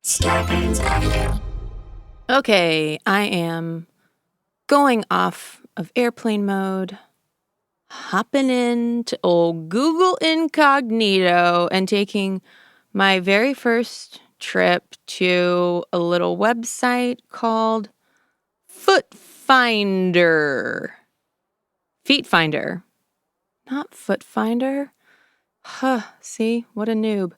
Starbane's Avenue. Okay, I am going off of airplane mode, hopping into old Google Incognito and taking my very first trip to a little website called FeetFinder. FeetFinder, not FootFinder. Huh, see, what a noob.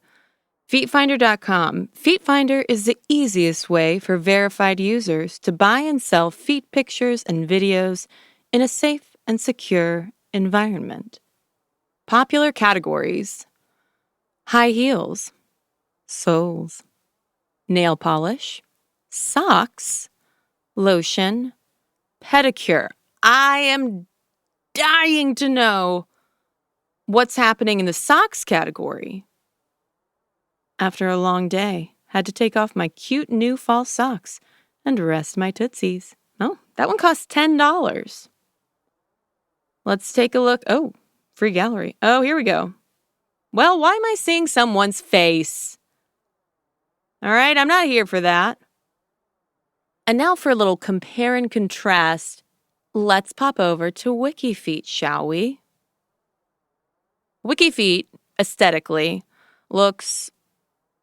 FeetFinder.com. FeetFinder is the easiest way for verified users to buy and sell feet pictures and videos in a safe and secure environment. Popular categories: high heels, soles, nail polish, socks, lotion, pedicure. I am dying to know what's happening in the socks category. After a long day, had to take off my cute new fall socks and rest my tootsies. Oh, that one costs $10. Let's take a look. Oh, free gallery. Oh, here we go. Well, why am I seeing someone's face? All right, I'm not here for that. And now for a little compare and contrast, let's pop over to wikiFeet, shall we? wikiFeet, aesthetically, looks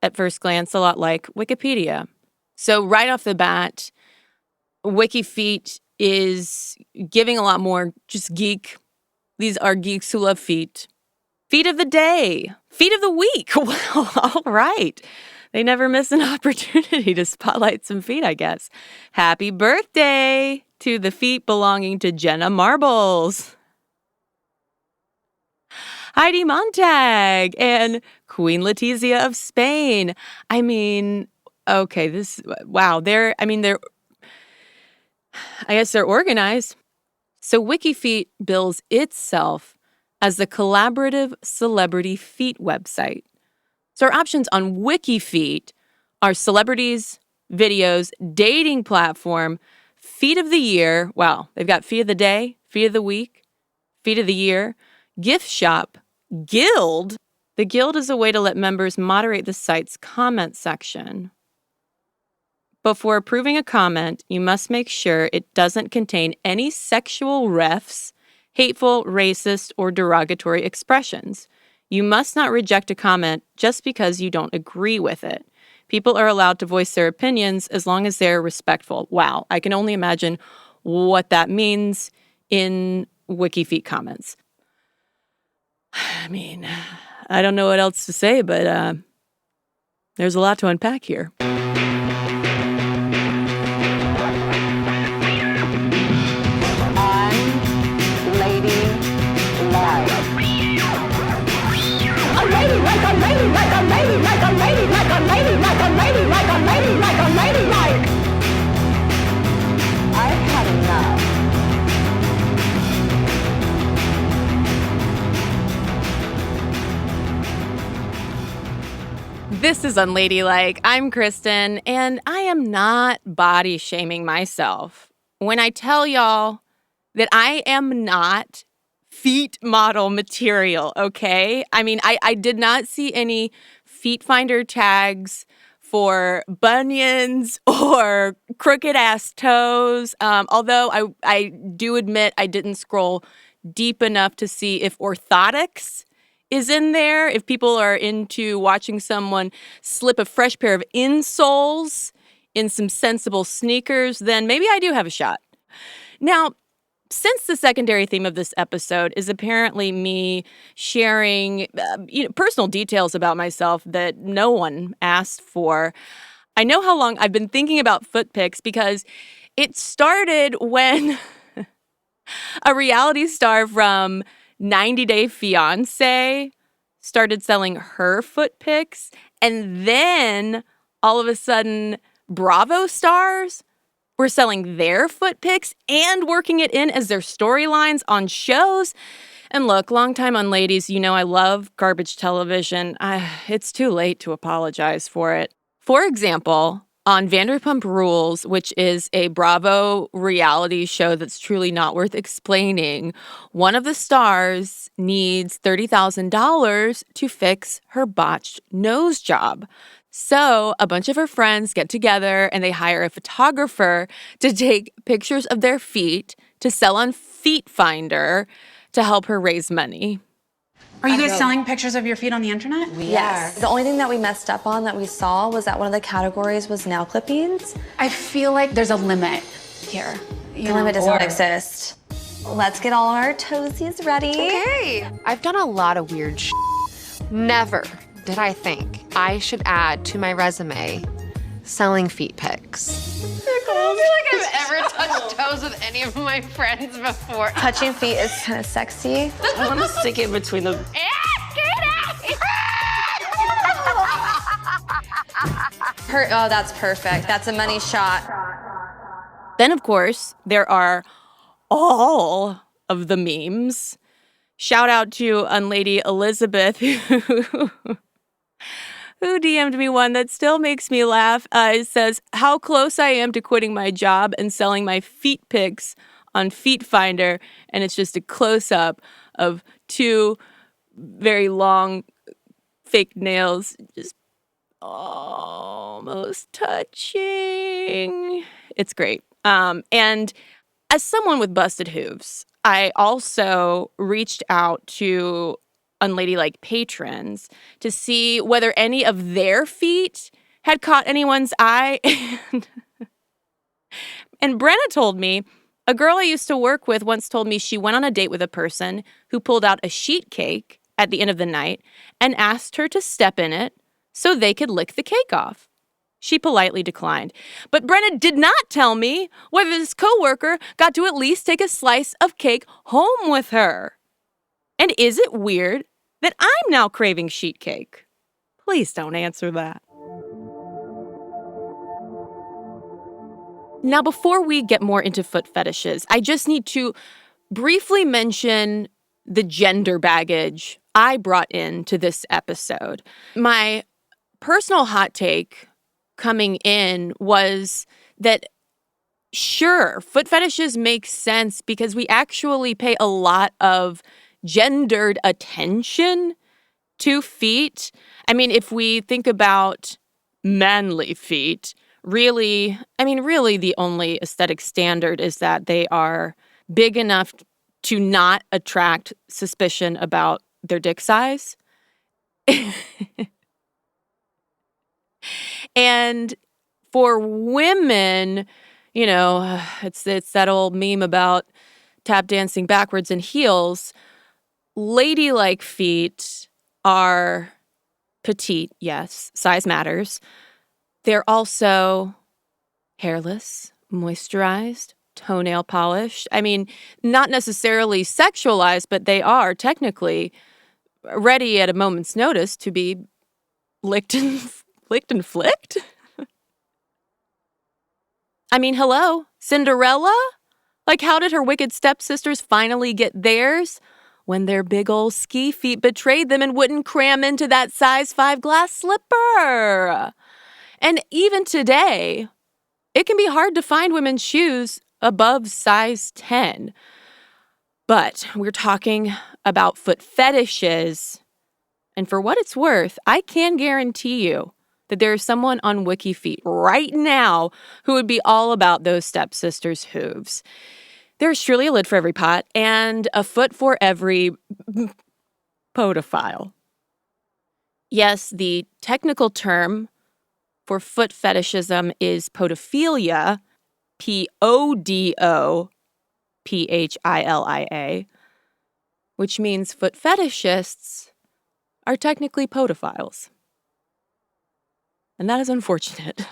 at first glance a lot like Wikipedia. So right off the bat, wikiFeet is giving a lot more just geek. These are geeks who love feet. Feet of the day. Feet of the week. Well, all right. They never miss an opportunity to spotlight some feet, I guess. Happy birthday to the feet belonging to Jenna Marbles, Heidi Montag, and Queen Letizia of Spain. I mean, okay, I guess they're organized. So wikiFeet bills itself as the collaborative celebrity feet website. So our options on wikiFeet are celebrities, videos, dating platform, feet of the year. Wow, they've got feet of the day, feet of the week, feet of the year, gift shop, guild. The guild is a way to let members moderate the site's comment section. Before approving a comment, you must make sure it doesn't contain any sexual refs, hateful, racist, or derogatory expressions. You must not reject a comment just because you don't agree with it. People are allowed to voice their opinions as long as they're respectful. Wow, I can only imagine what that means in wikiFeet comments. I mean, I don't know what else to say, but there's a lot to unpack here. I've had enough. This is Unladylike. I'm Cristen, and I am not body shaming myself when I tell y'all that I am not feet model material, okay? I mean, I did not see any FeetFinder tags for bunions or crooked ass toes, although I do admit I didn't scroll deep enough to see if orthotics is in there, if people are into watching someone slip a fresh pair of insoles in some sensible sneakers, then maybe I do have a shot. Now, since the secondary theme of this episode is apparently me sharing personal details about myself that no one asked for, I know how long I've been thinking about foot pics because it started when a reality star from 90 Day Fiancé started selling her foot pics, and then all of a sudden Bravo stars were selling their foot pics and working it in as their storylines on shows. And look, long time on ladies, you know I love garbage television. It's too late to apologize for it. For example, on Vanderpump Rules, which is a Bravo reality show that's truly not worth explaining, one of the stars needs $30,000 to fix her botched nose job. So a bunch of her friends get together and they hire a photographer to take pictures of their feet to sell on FeetFinder to help her raise money. Are you guys selling pictures of your feet on the internet? Yes. The only thing that we messed up on that we saw was that one of the categories was nail clippings. I feel like there's a limit here. The limit does not exist. Let's get all our toesies ready. Okay. I've done a lot of weird Never did I think I should add to my resume selling feet pics. I don't feel like I've ever touched toes with any of my friends before. Touching feet is kind of sexy. I want to stick it between the... Oh, that's perfect. That's a money shot. Then, of course, there are all of the memes. Shout out to Unlady Elizabeth, who DM'd me one that still makes me laugh. It says, how close I am to quitting my job and selling my feet pics on FeetFinder. And it's just a close-up of two very long fake nails, just almost touching. It's great. And as someone with busted hooves, I also reached out to Unladylike patrons to see whether any of their feet had caught anyone's eye. And Brenna told me, a girl I used to work with once told me she went on a date with a person who pulled out a sheet cake at the end of the night and asked her to step in it so they could lick the cake off. She politely declined. But Brenna did not tell me whether this coworker got to at least take a slice of cake home with her. And is it weird that I'm now craving sheet cake? Please don't answer that. Now, before we get more into foot fetishes, I just need to briefly mention the gender baggage I brought into this episode. My personal hot take coming in was that, sure, foot fetishes make sense because we actually pay a lot of gendered attention to feet. I mean, if we think about manly feet, really the only aesthetic standard is that they are big enough to not attract suspicion about their dick size. And for women, it's that old meme about tap dancing backwards in heels. Ladylike feet are petite, yes, size matters. They're also hairless, moisturized, toenail polished. I mean, not necessarily sexualized, but they are technically ready at a moment's notice to be licked and flicked. I mean, hello, Cinderella? Like, how did her wicked stepsisters finally get theirs? When their big old ski feet betrayed them and wouldn't cram into that size 5 glass slipper. And even today, it can be hard to find women's shoes above size 10. But we're talking about foot fetishes. And for what it's worth, I can guarantee you that there is someone on wikiFeet right now who would be all about those stepsisters' hooves. There's surely a lid for every pot and a foot for every podophile. Yes, the technical term for foot fetishism is podophilia, Podophilia, which means foot fetishists are technically podophiles. And that is unfortunate.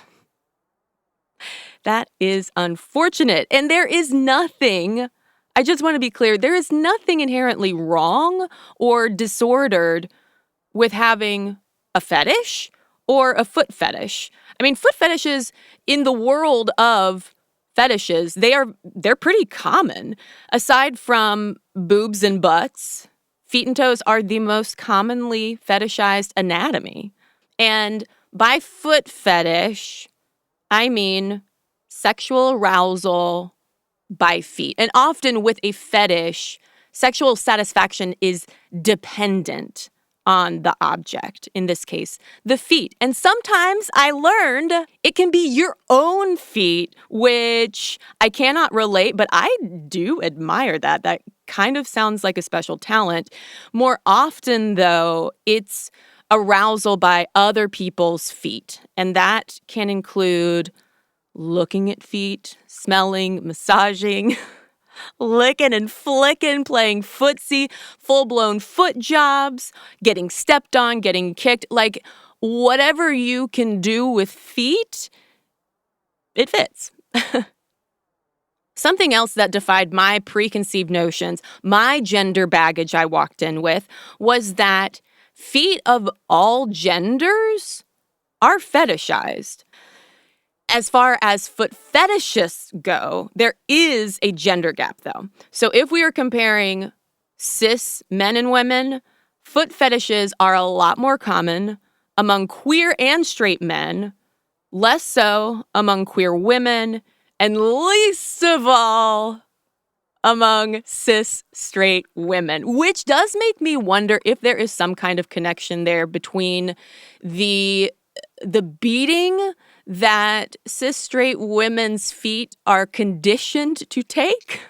That is unfortunate. And there is nothing, I just want to be clear, there is nothing inherently wrong or disordered with having a fetish or a foot fetish. I mean, foot fetishes in the world of fetishes, they're pretty common. Aside from boobs and butts, feet and toes are the most commonly fetishized anatomy. And by foot fetish, I mean sexual arousal by feet. And often with a fetish, sexual satisfaction is dependent on the object, in this case, the feet. And sometimes I learned it can be your own feet, which I cannot relate, but I do admire that. That kind of sounds like a special talent. More often, though, it's arousal by other people's feet. And that can include looking at feet, smelling, massaging, licking and flicking, playing footsie, full-blown foot jobs, getting stepped on, getting kicked. Like, whatever you can do with feet, it fits. Something else that defied my preconceived notions, my gender baggage I walked in with, was that feet of all genders are fetishized. As far as foot fetishists go, there is a gender gap, though. So if we are comparing cis men and women, foot fetishes are a lot more common among queer and straight men, less so among queer women, and least of all among cis straight women, which does make me wonder if there is some kind of connection there between the beating that cis straight women's feet are conditioned to take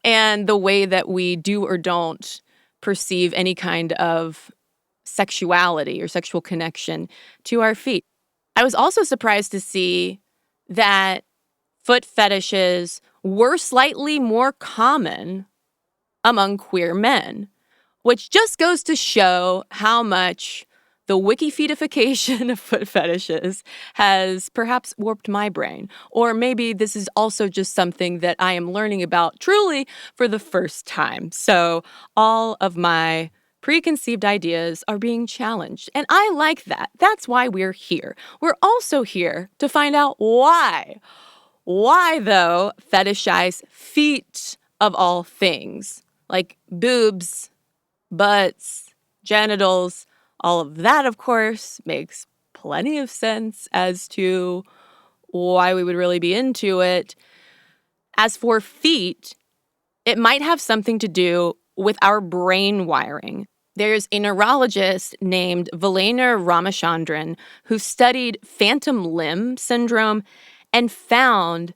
and the way that we do or don't perceive any kind of sexuality or sexual connection to our feet. I was also surprised to see that foot fetishes were slightly more common among queer men, which just goes to show how much the wikiFeetification of foot fetishes has perhaps warped my brain. Or maybe this is also just something that I am learning about truly for the first time. So all of my preconceived ideas are being challenged. And I like that. That's why we're here. We're also here to find out why. Why, though, fetishize feet of all things? Like boobs, butts, genitals. All of that, of course, makes plenty of sense as to why we would really be into it. As for feet, it might have something to do with our brain wiring. There's a neurologist named Valena Ramachandran who studied phantom limb syndrome and found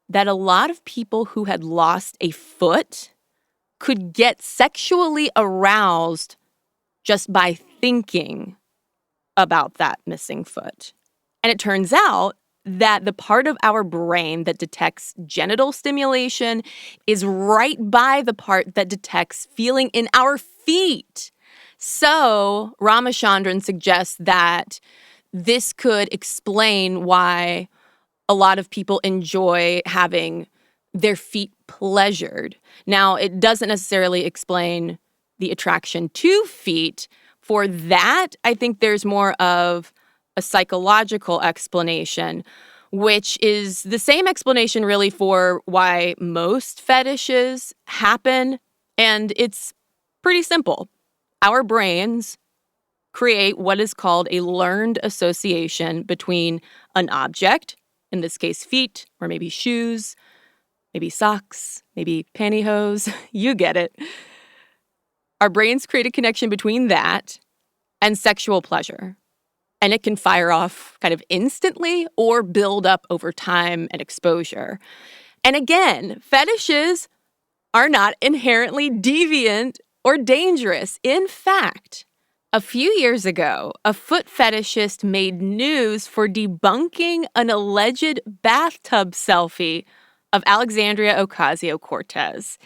that a lot of people who had lost a foot could get sexually aroused just by thinking about that missing foot. And it turns out that the part of our brain that detects genital stimulation is right by the part that detects feeling in our feet. So Ramachandran suggests that this could explain why a lot of people enjoy having their feet pleasured. Now, it doesn't necessarily explain the attraction to feet. For that, I think there's more of a psychological explanation, which is the same explanation really for why most fetishes happen. And it's pretty simple. Our brains create what is called a learned association between an object, in this case feet, or maybe shoes, maybe socks, maybe pantyhose, you get it. Our brains create a connection between that and sexual pleasure. And it can fire off kind of instantly or build up over time and exposure. And again, fetishes are not inherently deviant or dangerous. In fact, a few years ago, a foot fetishist made news for debunking an alleged bathtub selfie of Alexandria Ocasio-Cortez.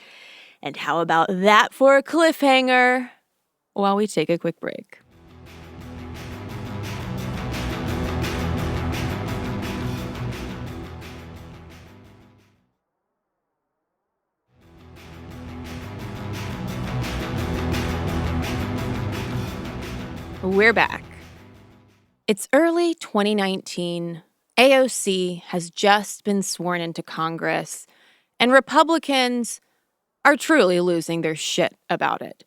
And how about that for a cliffhanger while we take a quick break? We're back. It's early 2019. AOC has just been sworn into Congress, and Republicans are truly losing their shit about it.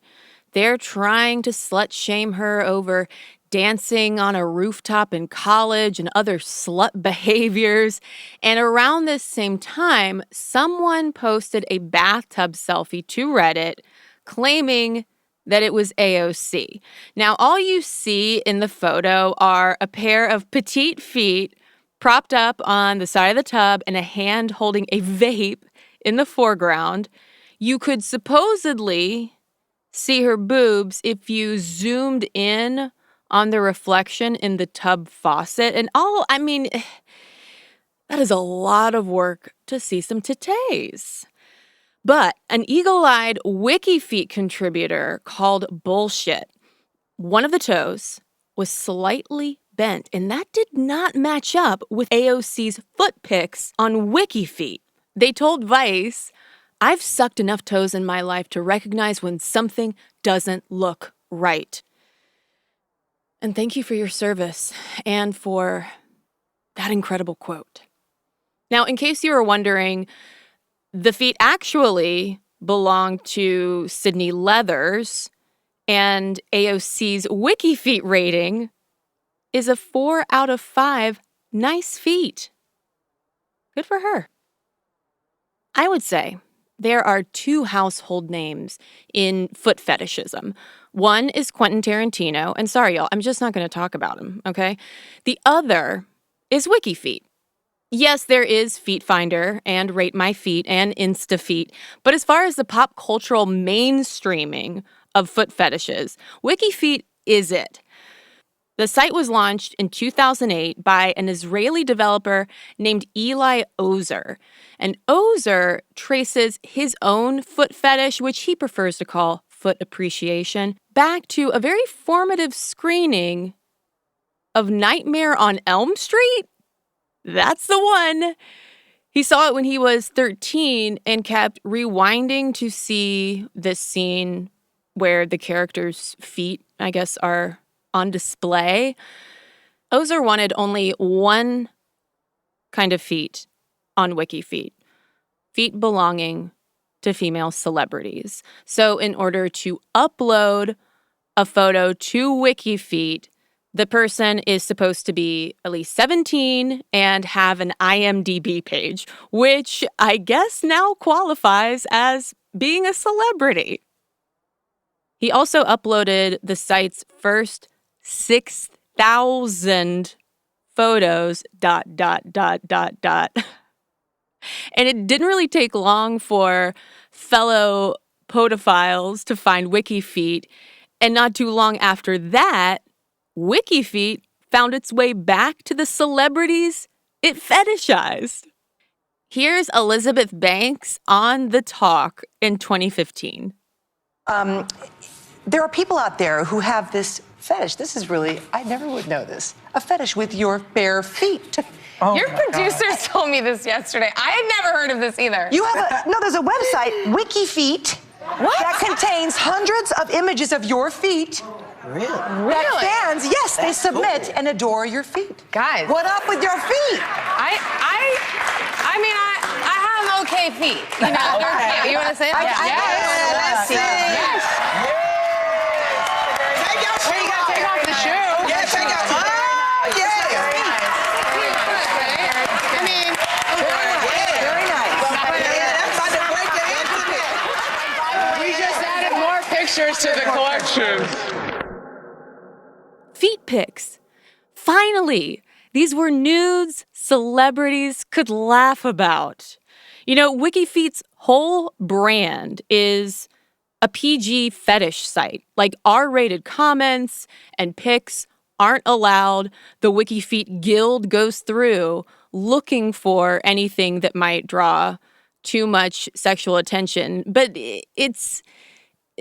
They're trying to slut-shame her over dancing on a rooftop in college and other slut behaviors. And around this same time, someone posted a bathtub selfie to Reddit claiming that it was AOC. Now, all you see in the photo are a pair of petite feet propped up on the side of the tub and a hand holding a vape in the foreground. You could supposedly see her boobs if you zoomed in on the reflection in the tub faucet. And that is a lot of work to see some titties. But an eagle-eyed wikiFeet contributor called bullshit. One of the toes was slightly bent, and that did not match up with AOC's foot pics on wikiFeet. They told Vice, "I've sucked enough toes in my life to recognize when something doesn't look right. And thank you for your service and for that incredible quote." Now, in case you were wondering, the feet actually belong to Sydney Leathers, and AOC's wikiFeet rating is a 4 out of 5 nice feet. Good for her. I would say there are 2 household names in foot fetishism. One is Quentin Tarantino, and sorry, y'all, I'm just not going to talk about him, okay? The other is wikiFeet. Yes, there is FeetFinder and Rate My Feet and InstaFeet, but as far as the pop cultural mainstreaming of foot fetishes, wikiFeet is it. The site was launched in 2008 by an Israeli developer named Eli Ozer. And Ozer traces his own foot fetish, which he prefers to call foot appreciation, back to a very formative screening of Nightmare on Elm Street. That's the one. He saw it when he was 13 and kept rewinding to see this scene where the character's feet, I guess, are on display. Ozer wanted only one kind of feet on wikiFeet, feet belonging to female celebrities. So in order to upload a photo to wikiFeet, the person is supposed to be at least 17 and have an IMDb page, which I guess now qualifies as being a celebrity. He also uploaded the site's first 6,000 photos, ... And it didn't really take long for fellow podophiles to find wikiFeet, and not too long after that, wikiFeet found its way back to the celebrities it fetishized. Here's Elizabeth Banks on The Talk in 2015. There are people out there who have this fetish. This is really, I never would know this. A fetish with your bare feet. Oh Your producers told me this yesterday. I had never heard of this either. You have there's a website, wikiFeet, that contains hundreds of images of your feet. Really? That fans, yes, they submit and adore your feet. Guys. What up with your feet? I have okay feet. You know, they're cute. You want to say it? Let's see. Yes. Hey, you gotta take off the shoe. Yeah, take off. Oh, yeah. I mean, Very nice. That's about to break the internet. We just added more pictures to the collection. Feet pics. Finally, these were nudes celebrities could laugh about. You know, wikiFeet's whole brand is a PG fetish site. Like, R-rated comments and pics aren't allowed. The wikiFeet guild goes through looking for anything that might draw too much sexual attention. But it's,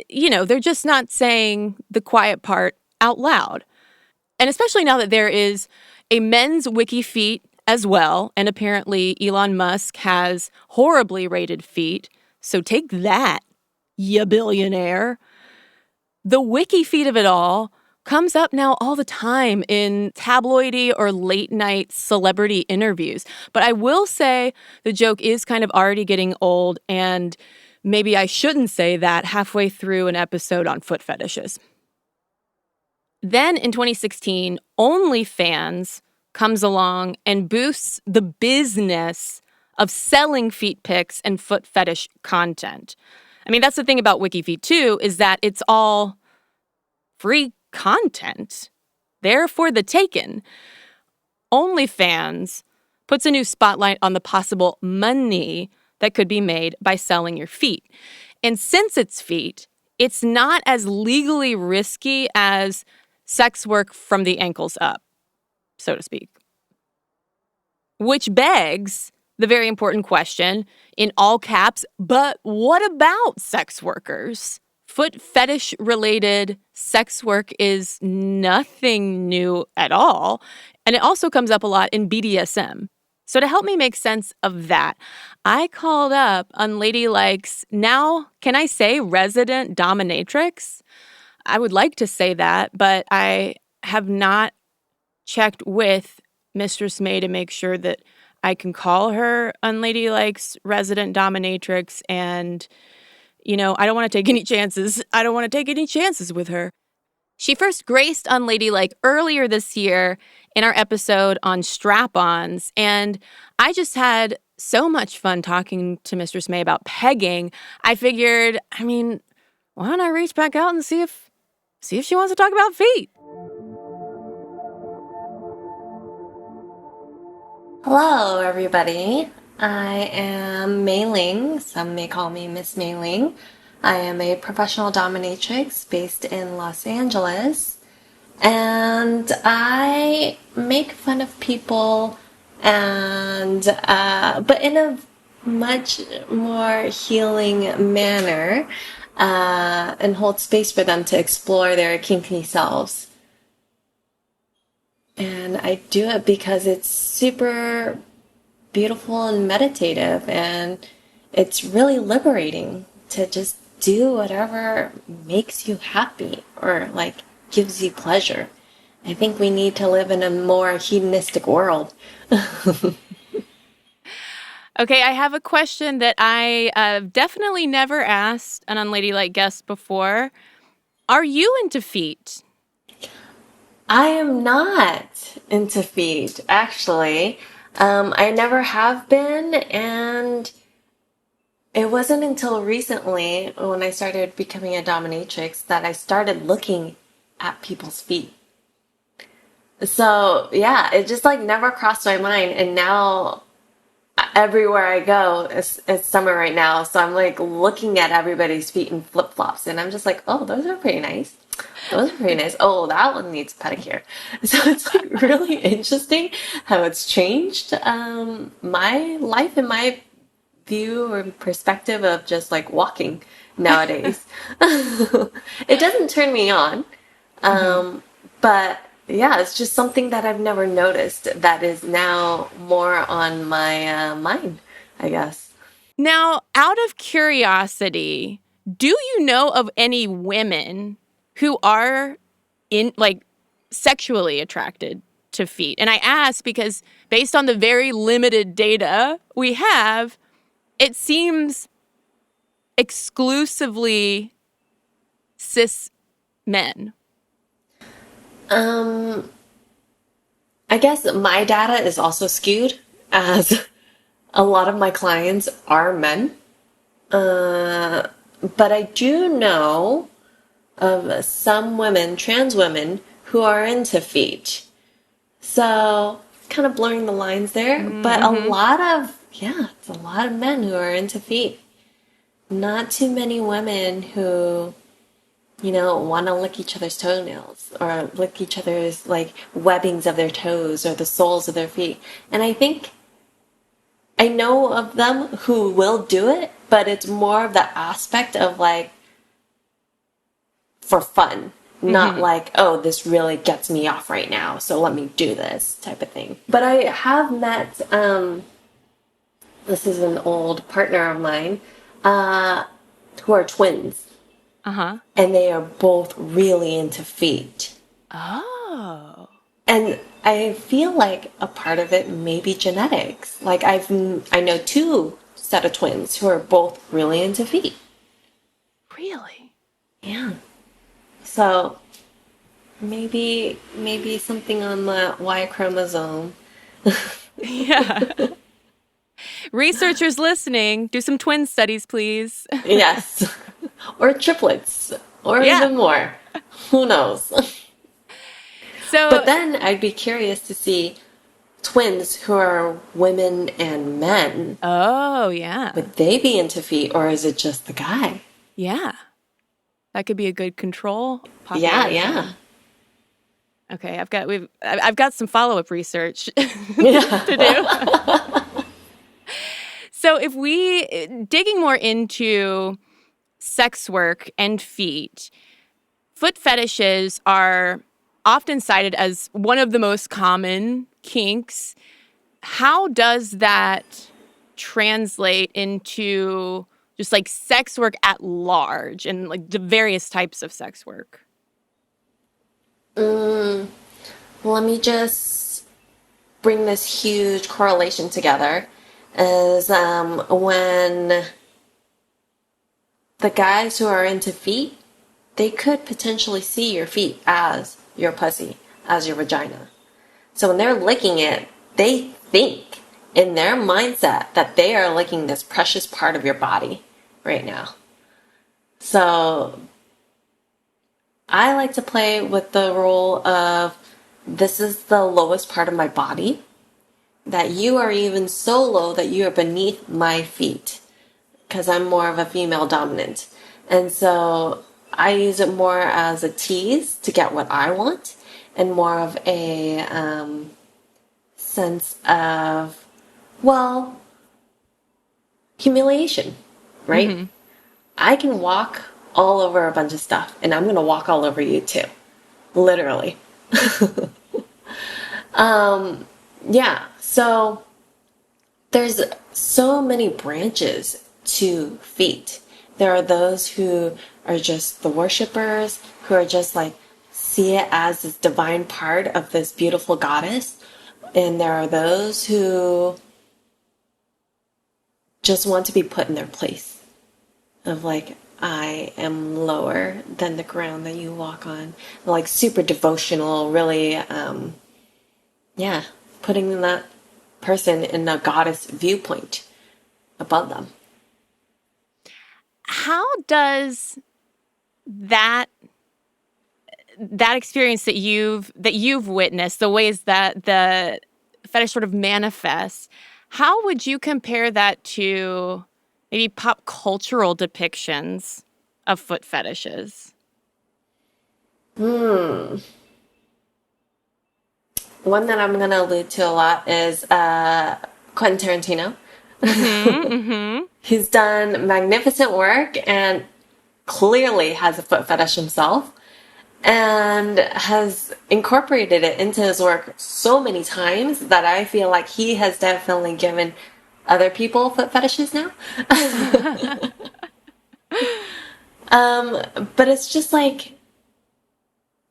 you know, they're just not saying the quiet part out loud. And especially now that there is a men's wikiFeet as well, and apparently Elon Musk has horribly rated feet, so take that, ya billionaire. The wikiFeet of it all comes up now all the time in tabloidy or late-night celebrity interviews. But I will say the joke is kind of already getting old, and maybe I shouldn't say that halfway through an episode on foot fetishes. Then in 2016, OnlyFans comes along and boosts the business of selling feet pics and foot fetish content. I mean, that's the thing about wikiFeet too, is that it's all free content. There for the taken. OnlyFans puts a new spotlight on the possible money that could be made by selling your feet. And since it's feet, it's not as legally risky as sex work from the ankles up, so to speak. Which begs the very important question, in all caps, but what about sex workers? Foot fetish-related sex work is nothing new at all, and it also comes up a lot in BDSM. So to help me make sense of that, I called up Unladylike's, now, can I say resident dominatrix? I would like to say that, but I have not checked with Mistress Mae to make sure that I can call her Unladylike's resident dominatrix, and, you know, I don't want to take any chances. I don't want to take any chances with her. She first graced Unladylike earlier this year in our episode on strap-ons, and I just had so much fun talking to Mistress Mae about pegging. I figured, I mean, why don't I reach back out and see if she wants to talk about feet? Hello, everybody. I am Mae Ling. Some may call me Miss Mae Ling. I am a professional dominatrix based in Los Angeles. And I make fun of people and but in a much more healing manner, and hold space for them to explore their kinky selves. And I do it because it's super beautiful and meditative, and it's really liberating to just do whatever makes you happy or like gives you pleasure. I think we need to live in a more hedonistic world. Okay, I have a question that I definitely never asked an Unladylike guest before. Are you into feet? I am not into feet, actually. I never have been, and it wasn't until recently when I started becoming a dominatrix that I started looking at people's feet. So, yeah, it just like never crossed my mind, and now everywhere I go, it's summer right now, so I'm like looking at everybody's feet in flip-flops, and I'm just like, oh, those are pretty nice. Those are pretty nice. Oh, that one needs a pedicure. So it's like really interesting how it's changed my life and my view or perspective of just like walking nowadays. It doesn't turn me on, but yeah, it's just something that I've never noticed that is now more on my mind, I guess. Now, out of curiosity, do you know of any women who are sexually attracted to feet? And I ask because based on the very limited data we have, it seems exclusively cis men. I guess my data is also skewed, as a lot of my clients are men. But I do know of some women, trans women, who are into feet. So, kind of blurring the lines there. But it's a lot of men who are into feet. Not too many women who, want to lick each other's toenails or lick each other's, like, webbings of their toes or the soles of their feet. And I think I know of them who will do it, but it's more of the aspect of, like, for fun. Not like, oh, this really gets me off right now, so let me do this type of thing. But I have met, this is an old partner of mine, who are twins. Uh-huh. And they are both really into feet. Oh. And I feel like a part of it may be genetics. Like I know two set of twins who are both really into feet. Really? Yeah. So maybe something on the Y chromosome. Yeah. Researchers listening, do some twin studies, please. Yes. Or triplets. Or even more. Who knows? So, But then I'd be curious to see twins who are women and men. oh, yeah. Would they be into feet, or is it just the guy? Yeah. That could be a good control Yeah, population. yeah. Okay, I've got some follow-up research Yeah. to do. So if we digging more into sex work and feet, foot fetishes are often cited as one of the most common kinks. How does that translate into just like sex work at large and like the various types of sex work? Let me just bring this huge correlation together. Is when the guys who are into feet, they could potentially see your feet as your pussy, as your vagina. So when they're licking it, they think in their mindset that they are licking this precious part of your body right now. So I like to play with the rule of this is the lowest part of my body, that you are even so low that you are beneath my feet, because I'm more of a female dominant. And so I use it more as a tease to get what I want, and more of a sense of, well, humiliation, right? Mm-hmm. I can walk all over a bunch of stuff, and I'm going to walk all over you too. Literally. Yeah, so there's so many branches to feet. There are those who are just the worshipers, who are just like, see it as this divine part of this beautiful goddess. And there are those who just want to be put in their place of like, I am lower than the ground that you walk on. Like super devotional, really, putting that person in a goddess viewpoint above them. How does that experience that you've witnessed, the ways that the fetish sort of manifests, how would you compare that to maybe pop cultural depictions of foot fetishes? One that I'm going to allude to a lot is Quentin Tarantino. Mm-hmm. He's done magnificent work and clearly has a foot fetish himself, and has incorporated it into his work so many times that I feel like he has definitely given other people foot fetishes now. But it's just like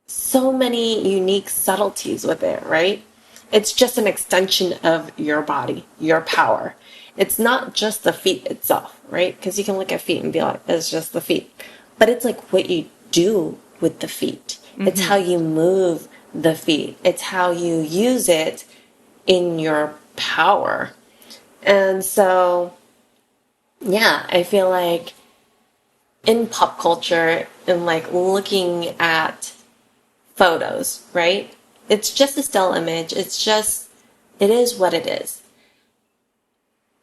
so many unique subtleties with it, right? It's just an extension of your body, your power. It's not just the feet itself, right? Because you can look at feet and be like, it's just the feet. But it's like what you do with the feet. Mm-hmm. It's how you move the feet. It's how you use it in your power. And so, yeah, I feel like in pop culture and like looking at photos, right? It's just a still image. It is what it is.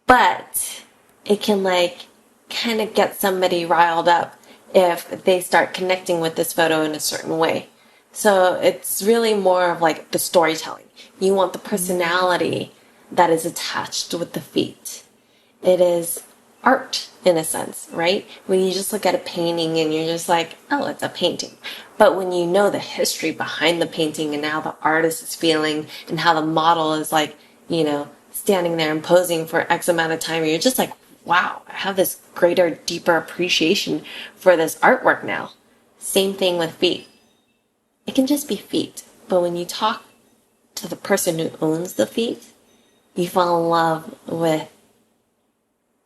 But it can like kind of get somebody riled up if they start connecting with this photo in a certain way. So it's really more of like the storytelling. You want the personality that is attached with the feet. It is art in a sense, right? When you just look at a painting and you're just like, oh, it's a painting. But when you know the history behind the painting and how the artist is feeling and how the model is like, you know, standing there and posing for X amount of time, you're just like, wow, I have this greater, deeper appreciation for this artwork now. Same thing with feet. It can just be feet. But when you talk to the person who owns the feet, you fall in love with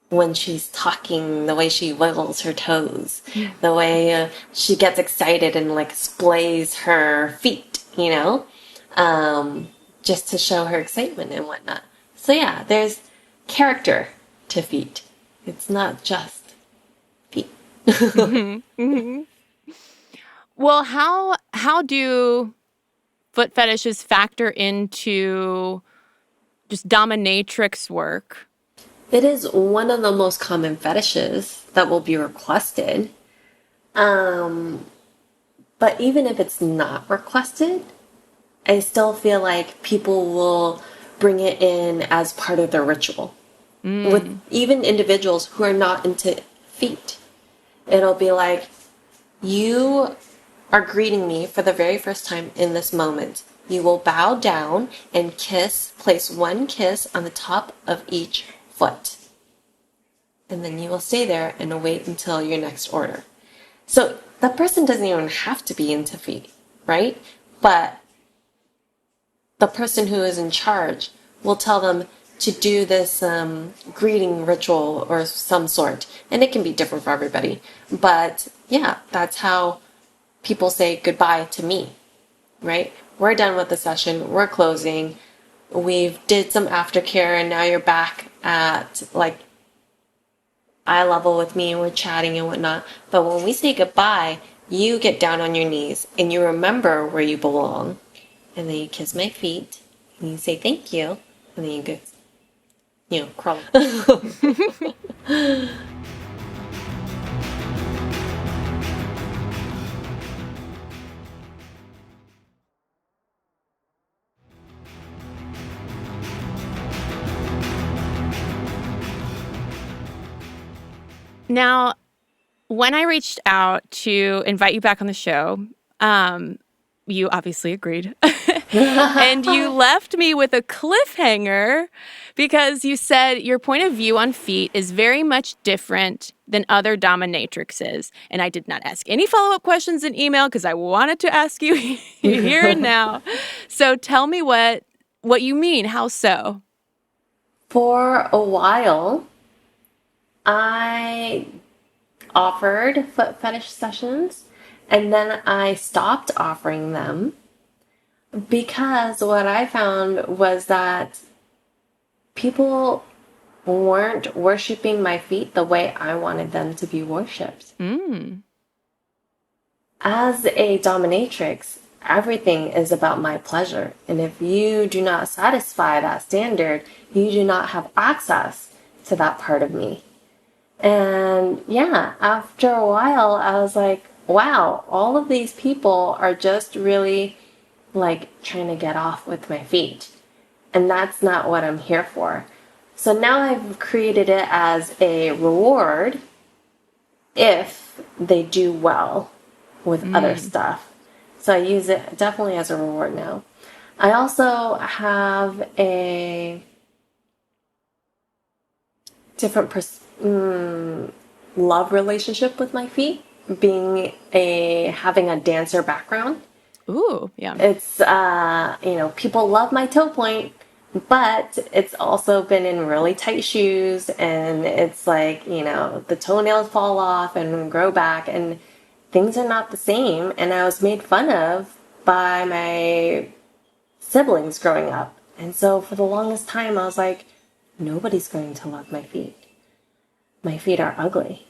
when she's talking, the way she wiggles her toes, the way she gets excited and like splays her feet, you know, just to show her excitement and whatnot. So yeah, there's character to feet. It's not just feet. Well, how do foot fetishes factor into just dominatrix work? It is one of the most common fetishes that will be requested. But even if it's not requested, I still feel like people will bring it in as part of their ritual. With even individuals who are not into feet. It'll be like, you are greeting me for the very first time in this moment. You will bow down and place one kiss on the top of each foot. And then you will stay there and wait until your next order. So that person doesn't even have to be into feet, right? But the person who is in charge will tell them to do this greeting ritual or some sort. And it can be different for everybody. But yeah, that's how people say goodbye to me, right? We're done with the session. We're closing. We've did some aftercare and now you're back at like eye level with me and we're chatting and whatnot. But when we say goodbye, you get down on your knees and you remember where you belong. And then you kiss my feet and you say thank you. And then you go, crawl. Now, when I reached out to invite you back on the show, you obviously agreed. And you left me with a cliffhanger because you said your point of view on feet is very much different than other dominatrixes. And I did not ask any follow-up questions in email because I wanted to ask you here and now. So tell me what you mean. How so? For a while, I offered foot fetish sessions and then I stopped offering them because what I found was that people weren't worshiping my feet the way I wanted them to be worshipped. As a dominatrix, everything is about my pleasure. And if you do not satisfy that standard, you do not have access to that part of me. And yeah, after a while, I was like, wow, all of these people are just really like trying to get off with my feet. And that's not what I'm here for. So now I've created it as a reward if they do well with other stuff. So I use it definitely as a reward now. I also have a different love relationship with my feet, having a dancer background. Ooh, yeah. It's, people love my toe point, but it's also been in really tight shoes and it's like, the toenails fall off and grow back and things are not the same. And I was made fun of by my siblings growing up. And so for the longest time, I was like, nobody's going to love my feet. My feet are ugly.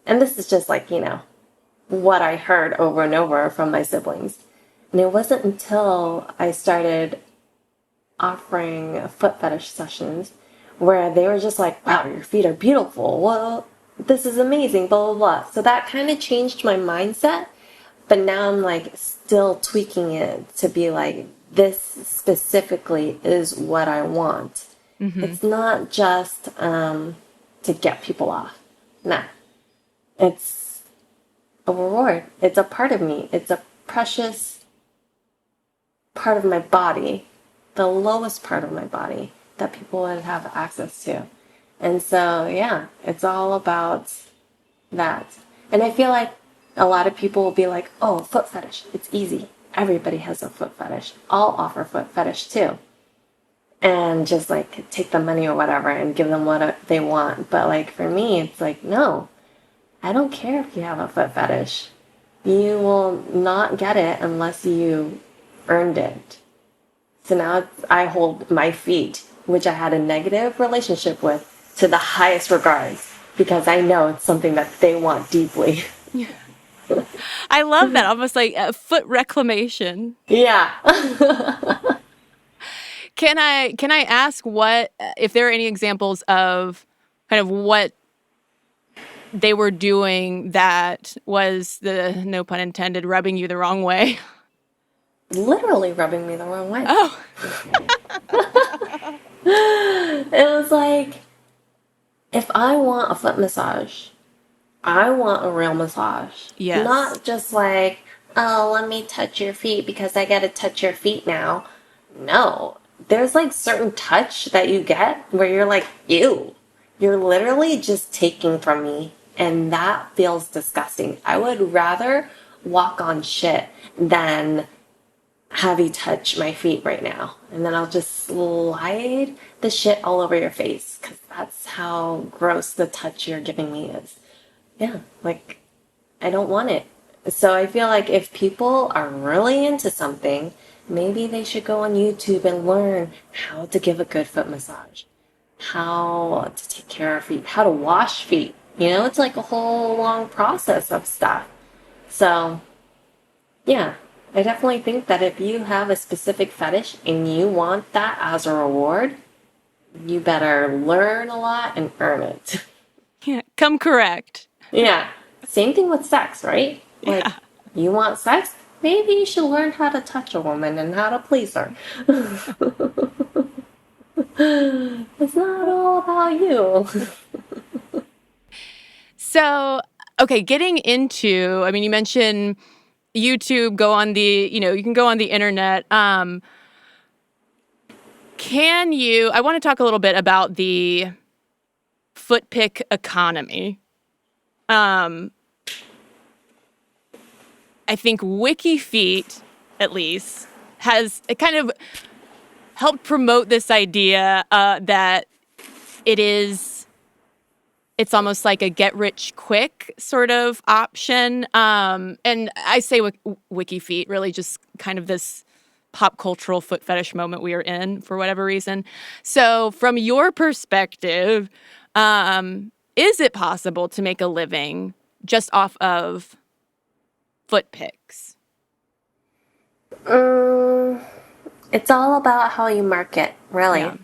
And this is just like, what I heard over and over from my siblings. And it wasn't until I started offering foot fetish sessions where they were just like, wow, your feet are beautiful. Well, this is amazing, blah, blah, blah. So that kind of changed my mindset. But now I'm like still tweaking it to be like, this specifically is what I want. It's not just to get people off. Nah. It's a reward. It's a part of me. It's a precious part of my body, the lowest part of my body that people would have access to. And so, yeah, it's all about that. And I feel like a lot of people will be like, oh, foot fetish, it's easy. Everybody has a foot fetish. I'll offer foot fetish too. And just like take the money or whatever and give them what they want. But like for me, it's like, no, I don't care if you have a foot fetish. You will not get it unless you earned it. So now I hold my feet, which I had a negative relationship with, to the highest regards because I know it's something that they want deeply. I love that. Almost like a foot reclamation. Yeah. Can I ask what if there are any examples of kind of what they were doing that was the, no pun intended, rubbing you the wrong way? Literally rubbing me the wrong way. Oh. It was like, if I want a foot massage, I want a real massage. Yes. Not just like, oh, let me touch your feet because I gotta touch your feet now. No. There's like certain touch that you get where you're like, ew. You're literally just taking from me. And that feels disgusting. I would rather walk on shit than have you touch my feet right now. And then I'll just slide the shit all over your face because that's how gross the touch you're giving me is. Yeah, like, I don't want it. So I feel like if people are really into something, maybe they should go on YouTube and learn how to give a good foot massage, how to take care of feet, how to wash feet. You know, it's like a whole long process of stuff. So, yeah, I definitely think that if you have a specific fetish and you want that as a reward, you better learn a lot and earn it. Yeah, come correct. Yeah. Same thing with sex, right? Like, you want sex? Maybe you should learn how to touch a woman and how to please her. It's not all about you. So, okay, getting into, I mean, you mentioned YouTube, go on the, you can go on the internet. I want to talk a little bit about the foot pic economy. I think wikiFeet, at least, has it kind of helped promote this idea that it's almost like a get-rich-quick sort of option. And I say wikiFeet, really just kind of this pop cultural foot fetish moment we are in for whatever reason. So from your perspective, is it possible to make a living just off of foot pics? It's all about how you market, really. Yeah.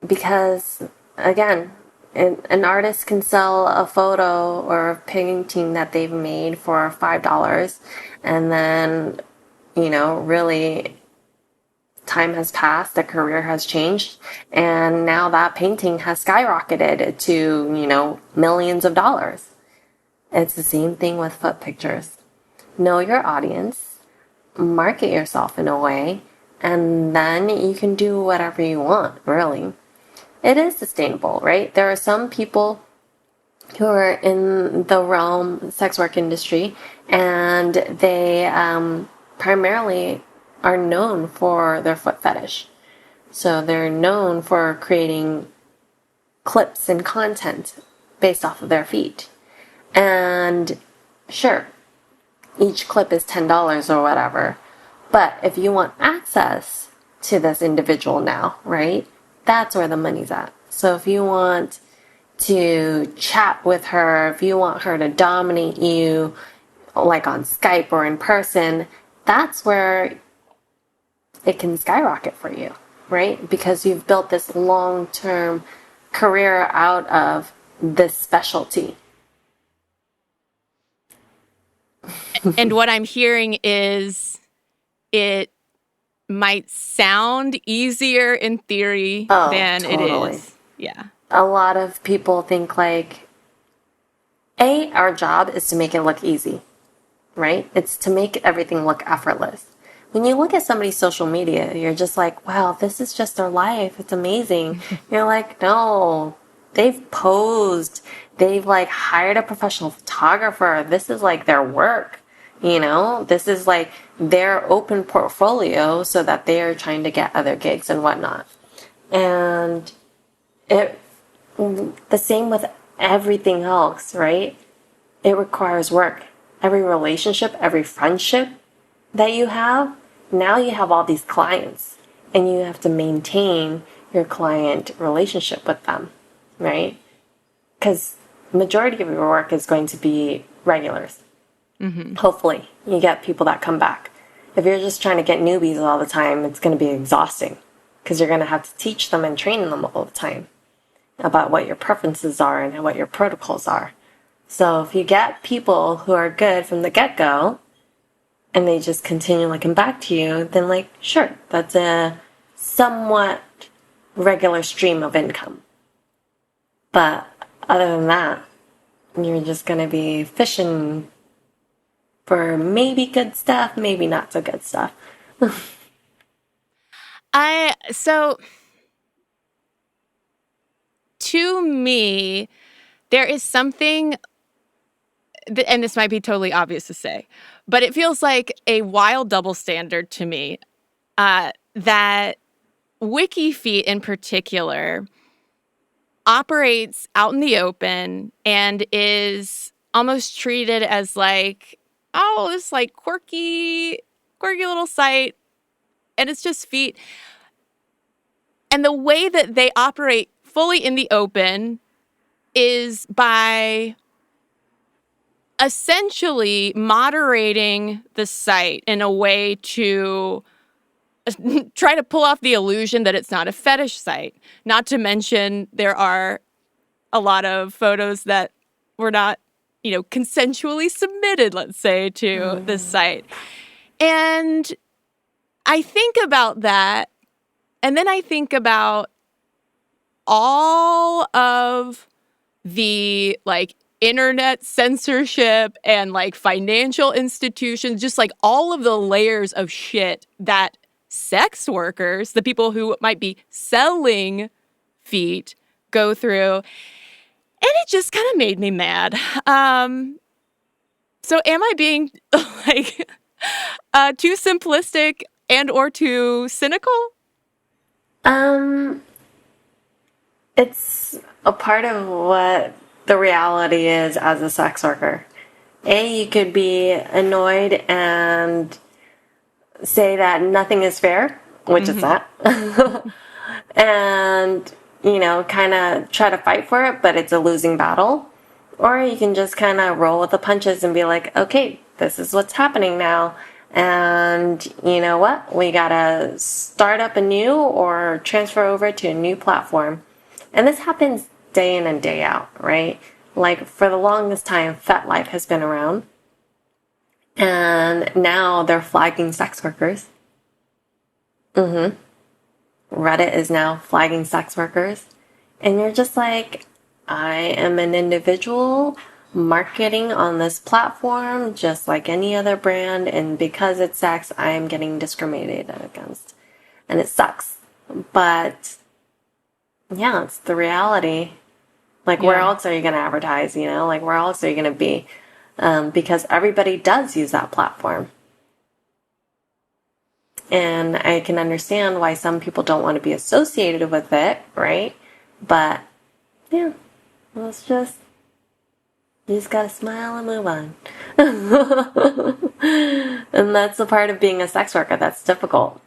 Because, again, an artist can sell a photo or a painting that they've made for $5, and then, really time has passed, their career has changed, and now that painting has skyrocketed to, millions of dollars. It's the same thing with foot pictures. Know your audience, market yourself in a way, and then you can do whatever you want, really. It is sustainable, right? There are some people who are in the sex work industry, and they primarily are known for their foot fetish. So they're known for creating clips and content based off of their feet. And sure, each clip is $10 or whatever. But if you want access to this individual now, right? That's where the money's at. So if you want to chat with her, if you want her to dominate you, like on Skype or in person, that's where it can skyrocket for you, right? Because you've built this long-term career out of this specialty. And what I'm hearing is it might sound easier in theory than totally. it is. Yeah. A lot of people think like, our job is to make it look easy, right? It's to make everything look effortless. When you look at somebody's social media, you're just like, wow, this is just their life. It's amazing. You're like, no, they've posed. They've like hired a professional photographer. This is like their work. This is like their open portfolio so that they are trying to get other gigs and whatnot. And the same with everything else, right? It requires work. Every relationship, every friendship that you have, now you have all these clients and you have to maintain your client relationship with them. right? Because majority of your work is going to be regulars. Hopefully, you get people that come back. If you're just trying to get newbies all the time, it's going to be exhausting because you're going to have to teach them and train them all the time about what your preferences are and what your protocols are. So if you get people who are good from the get-go and they just continue come back to you, then sure, that's a somewhat regular stream of income. But other than that, you're just going to be fishing for maybe good stuff, maybe not so good stuff. So to me, there is something, and this might be totally obvious to say, but it feels like a wild double standard to me that wikiFeet in particular operates out in the open and is almost treated as this quirky little site, and it's just feet. And the way that they operate fully in the open is by essentially moderating the site in a way to try to pull off the illusion that it's not a fetish site. Not to mention there are a lot of photos that were not, consensually submitted, let's say, to this site. And I think about that, and then I think about all of the internet censorship and financial institutions, just all of the layers of shit that sex workers, the people who might be selling feet, go through. And it just kind of made me mad. So am I being too simplistic and or too cynical? It's a part of what the reality is as a sex worker. You could be annoyed and say that nothing is fair, which is that. And, kind of try to fight for it, but it's a losing battle. Or you can just kind of roll with the punches and be like, okay, this is what's happening now. And you know what? We gotta start up anew or transfer over to a new platform. And this happens day in and day out, right? For the longest time, FetLife has been around. And now they're flagging sex workers. Reddit is now flagging sex workers. And you're just I am an individual marketing on this platform just like any other brand, and because it's sex, I am getting discriminated against. And it sucks. But yeah, it's the reality. Where else are you going to advertise, where else are you going to be? Because everybody does use that platform. And I can understand why some people don't want to be associated with it, right? But, yeah, you just gotta smile and move on. And that's the part of being a sex worker that's difficult.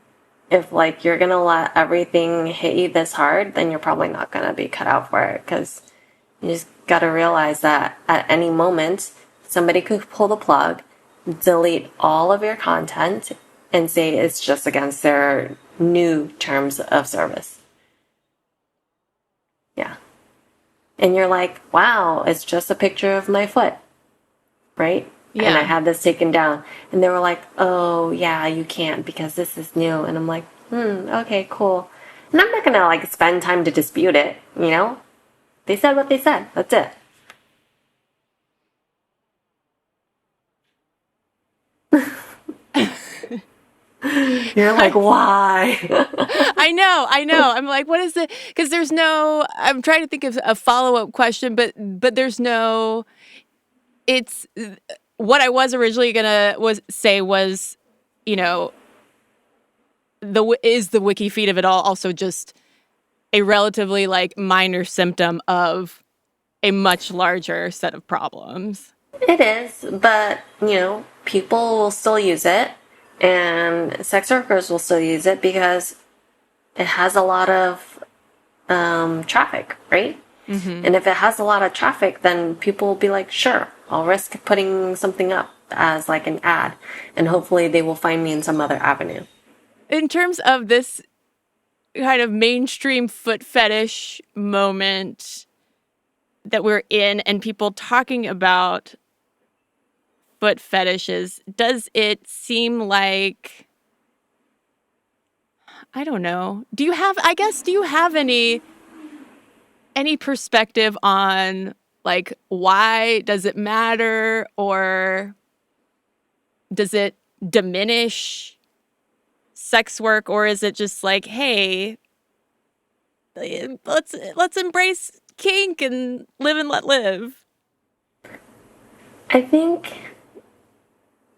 If, you're gonna let everything hit you this hard, then you're probably not gonna be cut out for it, because you just gotta realize that at any moment, somebody could pull the plug, delete all of your content, and say it's just against their new terms of service. Yeah. And you're like, wow, it's just a picture of my foot, right? Yeah. And I had this taken down. And they were like, oh, yeah, you can't because this is new. And I'm like, okay, cool. And I'm not going to, spend time to dispute it, They said what they said. That's it. You're like, why? I know. I'm like, what is it? Because I'm trying to think of a follow-up question, but there's no, it's, what I was originally say was, is the wikiFeet of it all also just a relatively minor symptom of a much larger set of problems? It is, but, people will still use it. And sex workers will still use it because it has a lot of traffic, right? And if it has a lot of traffic, then people will be like, sure, I'll risk putting something up as like an ad, and hopefully they will find me in some other avenue. In terms of this kind of mainstream foot fetish moment that we're in and people talking about foot fetishes, does it seem like, I don't know, do you have any perspective on like why does it matter, or does it diminish sex work, or is it just like, hey, let's embrace kink and live and let live? I think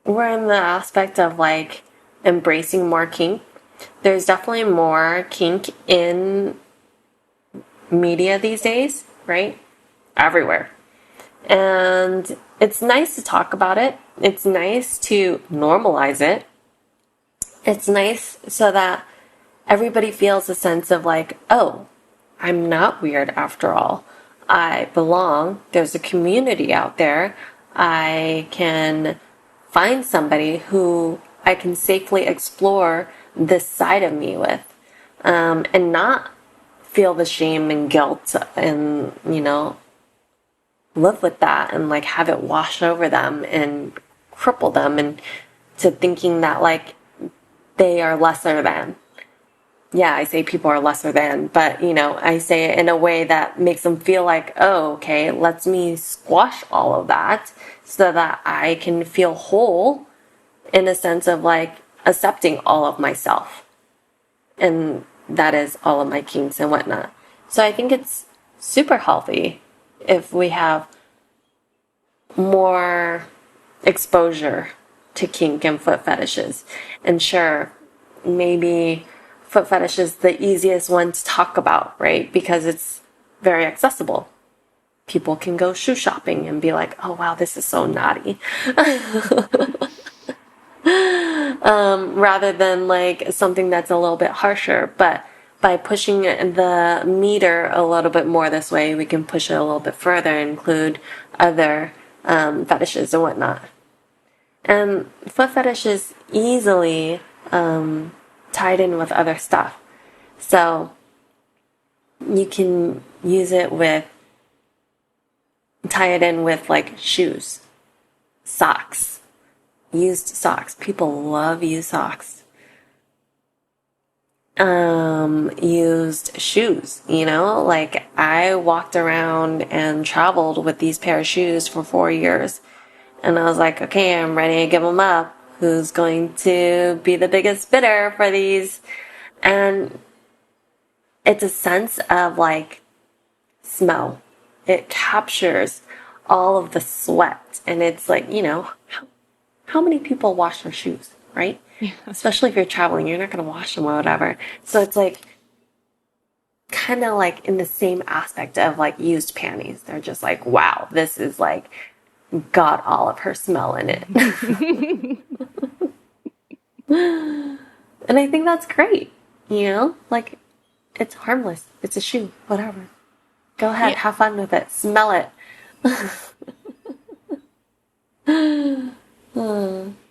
we're in the aspect of like embracing more kink. There's definitely more kink in media these days, right? Everywhere. And it's nice to talk about it. It's nice to normalize it. It's nice so that everybody feels a sense of like, oh, I'm not weird after all. I belong. There's a community out there. I can find somebody who I can safely explore this side of me with, and not feel the shame and guilt and, live with that and like have it wash over them and cripple them and to thinking that like they are lesser than. Yeah, I say people are lesser than, but I say it in a way that makes them feel like, oh, okay, lets me squash all of that so that I can feel whole in a sense of like accepting all of myself. And that is all of my kinks and whatnot. So I think it's super healthy if we have more exposure to kink and foot fetishes. And sure, maybe foot fetish is the easiest one to talk about, right? Because it's very accessible. People can go shoe shopping and be like, oh wow, this is so naughty. Rather than like something that's a little bit harsher. But by pushing the meter a little bit more this way, we can push it a little bit further and include other fetishes and whatnot. And foot fetish is easily tied in with other stuff. So you can tie it in with like shoes, socks, used socks. People love used socks. Used shoes, like I walked around and traveled with these pair of shoes for 4 years. And I was like, okay, I'm ready to give them up. Who's going to be the biggest bidder for these? And it's a sense of like smell. It captures all of the sweat. And it's like, how many people wash their shoes, right? Yeah. Especially if you're traveling, you're not going to wash them or whatever. So it's like kind of like in the same aspect of like used panties. They're just like, wow, this is like got all of her smell in it. And I think that's great. Like it's harmless. It's a shoe, whatever. Go ahead, have fun with it. Smell it.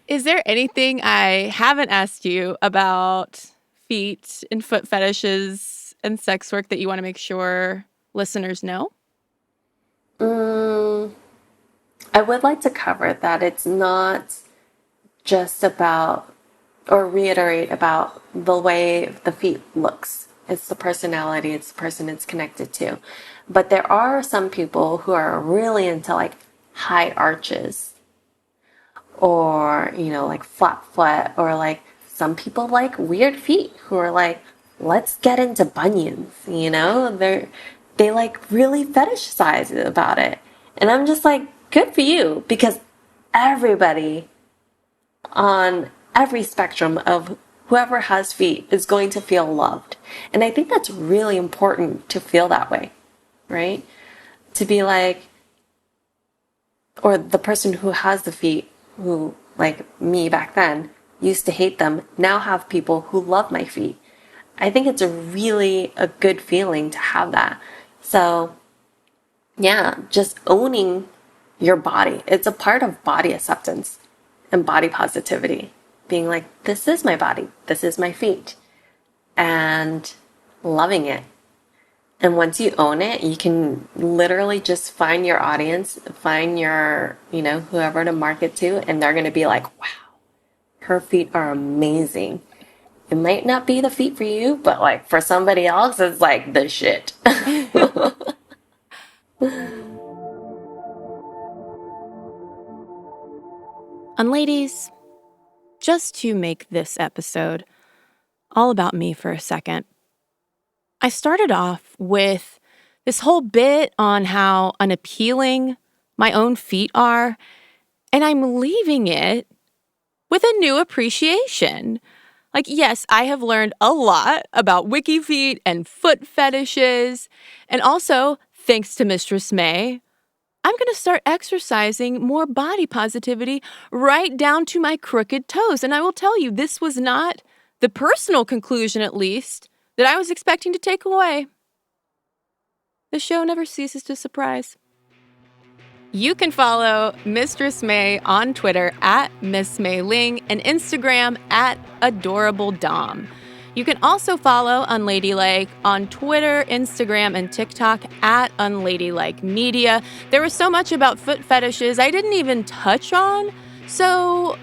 Is there anything I haven't asked you about feet and foot fetishes and sex work that you want to make sure listeners know? I would like to cover that it's not just about or reiterate about the way the feet looks. It's the personality, it's the person it's connected to. But there are some people who are really into like high arches or, like flat foot, or like some people like weird feet who are like, let's get into bunions, they like really fetishize about it. And I'm just like, good for you, because everybody on every spectrum of whoever has feet is going to feel loved. And I think that's really important to feel that way, right? To be like, or the person who has the feet, who, like me back then, used to hate them, now have people who love my feet. I think it's a really a good feeling to have that. So yeah, just owning your body. It's a part of body acceptance and body positivity. Being like, this is my body, this is my feet, and loving it. And once you own it, you can literally just find your audience, find your, whoever to market to, and they're going to be like, wow, her feet are amazing. It might not be the feet for you, but like for somebody else, it's like the shit. And ladies, just to make this episode all about me for a second, I started off with this whole bit on how unappealing my own feet are, and I'm leaving it with a new appreciation. Like, yes, I have learned a lot about wikiFeet and foot fetishes, and also, thanks to Mistress Mae, I'm going to start exercising more body positivity right down to my crooked toes. And I will tell you, this was not the personal conclusion, at least, that I was expecting to take away. The show never ceases to surprise. You can follow Mistress Mae on Twitter at Miss Mae Ling and Instagram at AdorableDom. You can also follow Unladylike on Twitter, Instagram, and TikTok at Unladylike Media. There was so much about foot fetishes I didn't even touch on, so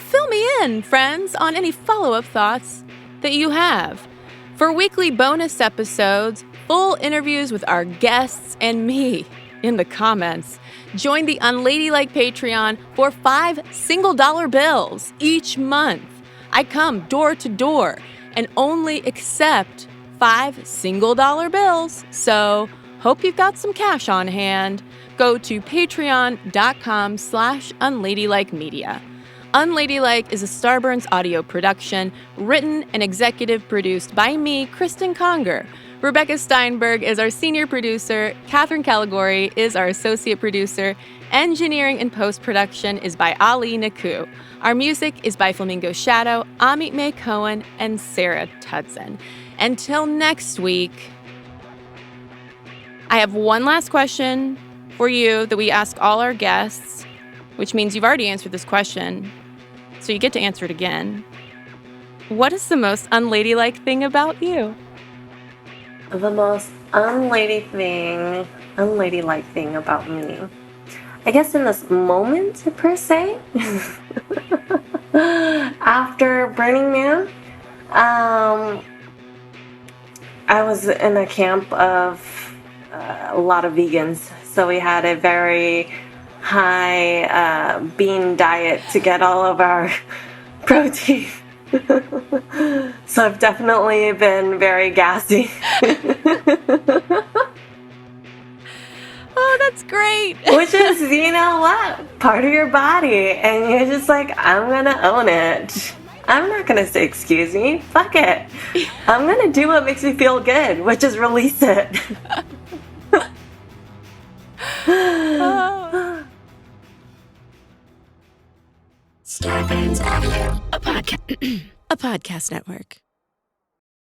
fill me in, friends, on any follow-up thoughts that you have. For weekly bonus episodes, full interviews with our guests and me in the comments, join the Unladylike Patreon for 5 single dollar bills each month. I come door to door and only accept 5 single dollar bills. So hope you've got some cash on hand. Go to patreon.com/unladylikemedia. Unladylike is a Starburns audio production, written and executive produced by me, Cristen Conger. Rebecca Steinberg is our senior producer. Catherine Caligori is our associate producer. Engineering and post-production is by Ali Naku. Our music is by Flamingo Shadow, Amit May Cohen, and Sarah Tudson. Until next week, I have one last question for you that we ask all our guests, which means you've already answered this question, so you get to answer it again. What is the most unladylike thing about you? The most unladylike thing about me, I guess in this moment, per se, after Burning Man, I was in a camp of a lot of vegans, so we had a very high bean diet to get all of our protein. So I've definitely been very gassy. Oh, that's great. Which is, part of your body. And you're just like, I'm gonna own it. I'm not gonna say excuse me. Fuck it. I'm gonna do what makes me feel good, which is release it. Starburns Audio, a podcast network.